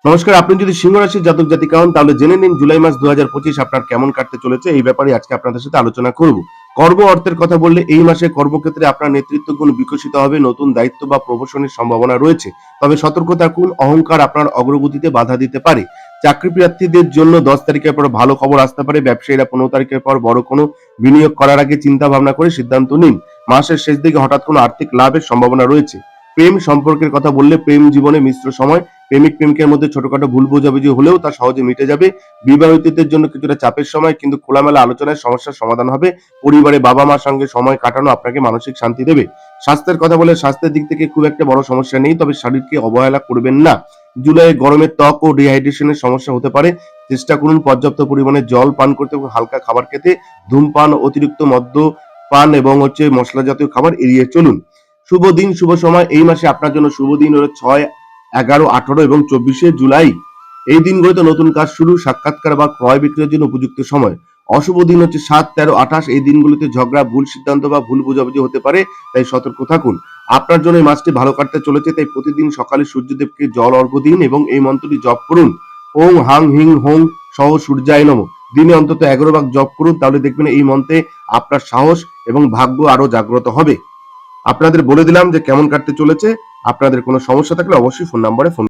নমস্কার। আপনি যদি সিংহ রাশির জাতক জাতিকা হন তাহলে জেনে নিন জুলাই মাস ২০২৫ আপনার কেমন কাটতে চলেছে এই ব্যাপারে আজকে আপনাদের সাথে আলোচনা করব। কর্ম অর্থের কথা বললে এই মাসে কর্মক্ষেত্রে আপনার নেতৃত্ব গুণ বিকশিত হবে, নতুন দায়িত্ব বা প্রমোশনের সম্ভাবনা রয়েছে। তবে সতর্ক থাকুন, অহংকার আপনার অগ্রগতিতে বাধা দিতে পারে। চাকরি প্রার্থীদের জন্য ১০ তারিখের পর ভালো খবর আসতে পারে। ব্যবসায়ীরা ১৫ তারিখের পর বড় কোনো বিনিয়োগ করার আগে চিন্তা ভাবনা করে সিদ্ধান্ত নিন। মাসের শেষ দিকে হঠাৎ কোনো আর্থিক লাভের সম্ভাবনা রয়েছে। প্রেম সম্পর্কের কথা বললে প্রেম জীবনে মিশ্র সময়। প্রেমিক প্রেমিকের মধ্যে ছোটখাটো ভুল বোঝাবুঝি হলেও তা সহজে মিটে যাবে। বিবাহিতদের জন্য কিছুটা চাপের সময়, কিন্তু খোলামেলা আলোচনায় সমস্যার সমাধান হবে। পরিবারে বাবা মার সঙ্গে সময় কাটানো আপনাকে মানসিক শান্তি দেবে। স্বাস্থ্যের কথা বলে স্বাস্থ্যের দিক থেকে খুব একটা বড় সমস্যা নেই, তবে শরীরকে অবহেলা করবেন না। জুলাইয়ে গরমে ত্বক ও ডিহাইড্রেশনের সমস্যা হতে পারে। চেষ্টা করুন পর্যাপ্ত পরিমাণে জল পান করতে এবং হালকা খাবার খেতে। ধূমপান, অতিরিক্ত মদ্যপান এবং মশলা জাতীয় খাবার এড়িয়ে চলুন। শুভ দিন, শুভ সময়। এই মাসে আপনার জন্য শুভ দিন হলো ৬, ১১, ১৮ এবং ২৪শে জুলাই। এই দিনগুলোতে নতুন কাজ শুরু, সাক্ষাৎকার বা ক্রয় বিক্রয়ের জন্য উপযুক্ত সময়। অশুভ দিন হচ্ছে ৭, ১৩, ২৮। এই দিনগুলোতে ঝগড়া, ভুল সিদ্ধান্ত বা ভুল বোঝাবুঝি হতে পারে, তাই সতর্ক থাকুন। আপনার জন্য এই মাসটি ভালো কাটতে চলেছে, তাই প্রতিদিন সকালে সূর্যদেবকে জল অর্ঘ্য দিন এবং এই মন্ত্রটি জপ করুন। ওং হাং হিং হোং সহ সূর্যায় নমঃ। দিনে অন্তত ১১ বার জপ করুন, তাহলে দেখবেন এই মন্ত্রে আপনার সাহস এবং ভাগ্য আরো জাগ্রত হবে। আপনাদের বলে দিলাম যে কেমন কাটতে চলেছে। আপনাদের কোনো সমস্যা থাকলে অবশ্যই ফোন নাম্বারে ফোন